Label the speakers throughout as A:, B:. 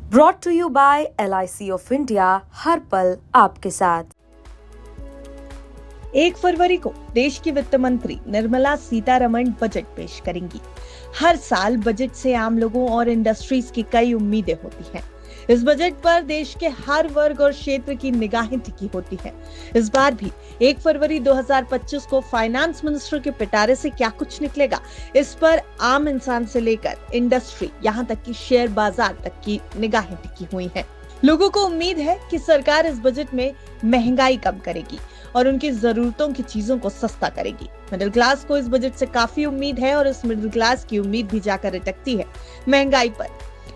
A: Brought to you by LIC of India, हर पल आपके साथ।
B: 1 फरवरी को देश की वित्त मंत्री निर्मला सीतारमण बजट पेश करेंगी। हर साल बजट से आम लोगों और इंडस्ट्रीज की कई उम्मीदें होती हैं। इस बजट पर देश के हर वर्ग और क्षेत्र की निगाहें टिकी होती हैं। इस बार भी 1 फरवरी 2025 को फाइनेंस मिनिस्टर के पिटारे से क्या कुछ निकलेगा, इस पर आम इंसान से लेकर इंडस्ट्री, यहाँ तक कि शेयर बाजार तक की निगाहें टिकी हुई हैं। लोगों को उम्मीद है कि सरकार इस बजट में महंगाई कम करेगी और उनकी जरूरतों की चीजों को सस्ता करेगी। मिडिल क्लास को इस बजट से काफी उम्मीद है और इस मिडिल क्लास की उम्मीद भी जाकर अटकती है महंगाई पर।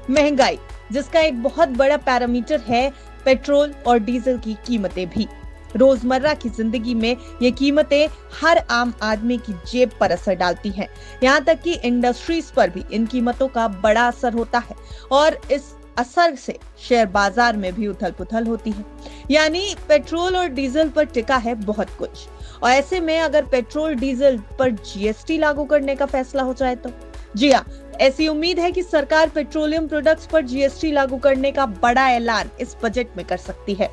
B: महंगाई जिसका एक बहुत बड़ा पैरामीटर है पेट्रोल और डीजल की कीमतें भी। रोजमर्रा की जिंदगी में ये कीमतें हर आम आदमी की जेब पर असर डालती हैं। यहाँ तक कि इंडस्ट्रीज पर भी इन कीमतों का बड़ा असर होता है और इस असर से शेयर बाजार में भी उथल पुथल होती है। यानी पेट्रोल और डीजल पर टिका है बहुत कुछ। और ऐसे में अगर पेट्रोल डीजल पर GST लागू करने का फैसला हो जाए तो जी हाँ, ऐसी उम्मीद है कि सरकार पेट्रोलियम प्रोडक्ट्स पर GST लागू करने का बड़ा ऐलान इस बजट में कर सकती है।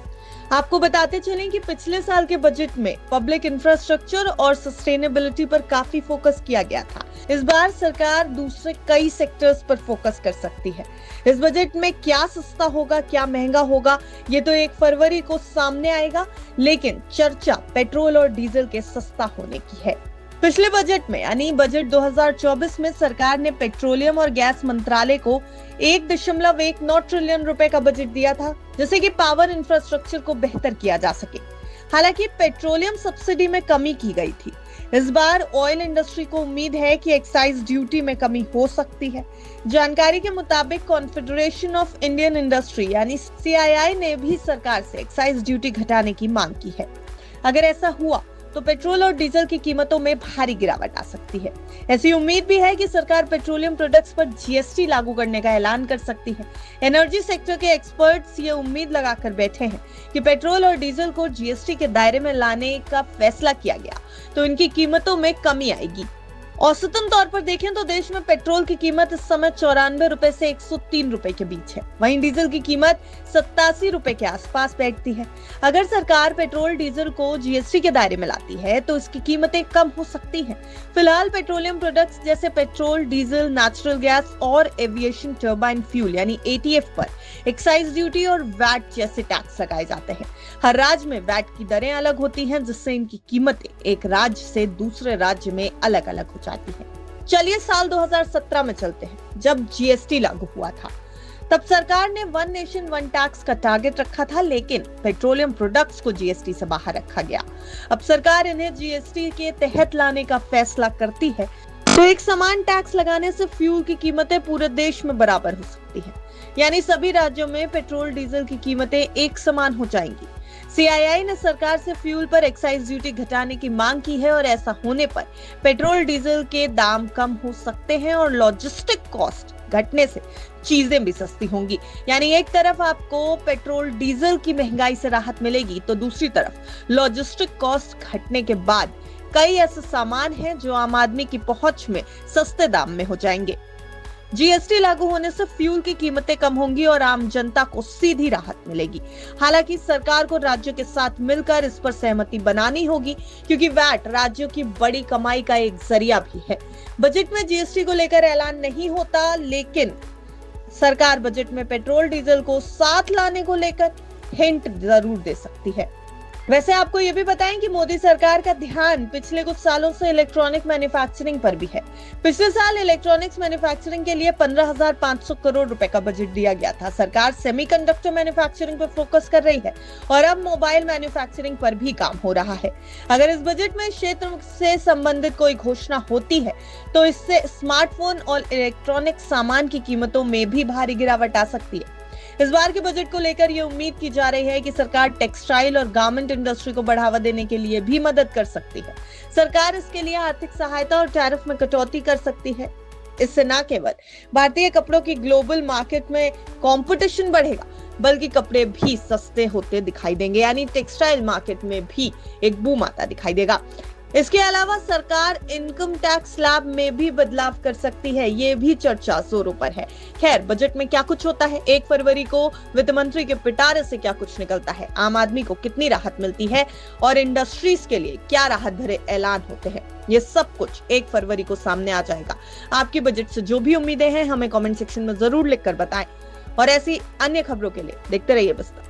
B: आपको बताते चलें कि पिछले साल के बजट में पब्लिक इंफ्रास्ट्रक्चर और सस्टेनेबिलिटी पर काफी फोकस किया गया था। इस बार सरकार दूसरे कई सेक्टर्स पर फोकस कर सकती है। इस बजट में क्या सस्ता होगा, क्या महंगा होगा, ये तो 1 फरवरी को सामने आएगा, लेकिन चर्चा पेट्रोल और डीजल के सस्ता होने की है। पिछले बजट में यानी बजट 2024 में सरकार ने पेट्रोलियम और गैस मंत्रालय को 1.19 ट्रिलियन रुपए का बजट दिया था, जिससे कि पावर इंफ्रास्ट्रक्चर को बेहतर किया जा सके। हालांकि पेट्रोलियम सब्सिडी में कमी की गई थी। इस बार ऑयल इंडस्ट्री को उम्मीद है कि एक्साइज ड्यूटी में कमी हो सकती है। जानकारी के मुताबिक कॉन्फेडरेशन ऑफ इंडियन इंडस्ट्री यानी CII ने भी सरकार से एक्साइज ड्यूटी घटाने की मांग की है। अगर ऐसा हुआ तो पेट्रोल और डीजल की कीमतों में भारी गिरावट आ सकती है। ऐसी उम्मीद भी है कि सरकार पेट्रोलियम प्रोडक्ट्स पर GST लागू करने का ऐलान कर सकती है। एनर्जी सेक्टर के एक्सपर्ट्स ये उम्मीद लगाकर बैठे हैं कि पेट्रोल और डीजल को GST के दायरे में लाने का फैसला किया गया तो इनकी कीमतों में कमी आएगी। औसतन तौर पर देखें तो देश में पेट्रोल की कीमत इस समय 94 रुपए से 103 रुपए के बीच है। वहीं डीजल की कीमत 87 रुपए के आसपास बैठती है। अगर सरकार पेट्रोल डीजल को GST के दायरे में लाती है तो इसकी कीमतें कम हो सकती हैं। फिलहाल पेट्रोलियम प्रोडक्ट्स जैसे पेट्रोल, डीजल, नेचुरल गैस और एविएशन टर्बाइन फ्यूल यानी ATF पर एक्साइज ड्यूटी और वैट जैसे टैक्स लगाए जाते हैं। हर राज्य में वैट की दरें अलग होती हैं, जिससे इनकी कीमतें एक राज्य से दूसरे राज्य में अलग अलग हो जाती है। चलिए साल 2017 में चलते हैं, जब GST लागू हुआ था। तब सरकार ने वन नेशन वन टैक्स का टारगेट रखा था, लेकिन पेट्रोलियम प्रोडक्ट्स को GST से बाहर रखा गया। अब सरकार इन्हें GST के तहत लाने का फैसला करती है तो एक समान टैक्स लगाने से फ्यूल की कीमतें पूरे देश में बराबर हो सकती हैं। यानी सभी राज्यों में पेट्रोल डीजल की कीमतें एक समान हो जाएंगी। CII ने सरकार से फ्यूल पर एक्साइज ड्यूटी घटाने की मांग की है और ऐसा होने पर पेट्रोल डीजल के दाम कम हो सकते हैं और लॉजिस्टिक कॉस्ट घटने से चीजें भी सस्ती होंगी। यानी एक तरफ आपको पेट्रोल डीजल की महंगाई से राहत मिलेगी तो दूसरी तरफ लॉजिस्टिक कॉस्ट घटने के बाद कई ऐसे सामान हैं जो आम आदमी की पहुंच में सस्ते दाम में हो जाएंगे। GST लागू होने से फ्यूल की कीमतें कम होंगी और आम जनता को सीधी राहत मिलेगी। हालांकि सरकार को राज्यों के साथ मिलकर इस पर सहमति बनानी होगी, क्योंकि वैट राज्यों की बड़ी कमाई का एक जरिया भी है। बजट में GST को लेकर ऐलान नहीं होता, लेकिन सरकार बजट में पेट्रोल डीजल को साथ लाने को लेकर हिंट जरूर दे सकती है। वैसे आपको ये भी बताएं कि मोदी सरकार का ध्यान पिछले कुछ सालों से इलेक्ट्रॉनिक मैन्युफैक्चरिंग पर भी है। पिछले साल इलेक्ट्रॉनिक्स मैन्युफैक्चरिंग के लिए 15,500 करोड़ रुपए का बजट दिया गया था। सरकार सेमीकंडक्टर मैन्युफैक्चरिंग पर फोकस कर रही है और अब मोबाइल मैन्युफैक्चरिंग पर भी काम हो रहा है। अगर इस बजट में क्षेत्र से संबंधित कोई घोषणा होती है तो इससे स्मार्टफोन और इलेक्ट्रॉनिक सामान की कीमतों में भी भारी गिरावट आ सकती है। इस बार के बजट को लेकर ये उम्मीद की जा रही है कि सरकार टेक्सटाइल और गारमेंट इंडस्ट्री को बढ़ावा देने के लिए भी मदद कर सकती है। सरकार इसके लिए आर्थिक सहायता और टैरिफ में कटौती कर सकती है। इससे न केवल भारतीय कपड़ों की ग्लोबल मार्केट में कंपटीशन बढ़ेगा, बल्कि कपड़े भी सस्ते होते दिखाई देंगे। यानी टेक्सटाइल मार्केट में भी एक बूम आता दिखाई देगा। इसके अलावा सरकार इनकम टैक्स स्लैब में भी बदलाव कर सकती है, ये भी चर्चा जोरों पर है। खैर, बजट में क्या कुछ होता है, 1 फरवरी को वित्त मंत्री के पिटारे से क्या कुछ निकलता है, आम आदमी को कितनी राहत मिलती है और इंडस्ट्रीज के लिए क्या राहत भरे ऐलान होते हैं, ये सब कुछ 1 फरवरी को सामने आ जाएगा। आपकी बजट से जो भी उम्मीदें हैं हमें कमेंट सेक्शन में जरूर लिखकर बताएं और ऐसी अन्य खबरों के लिए देखते रहिए बस्ता।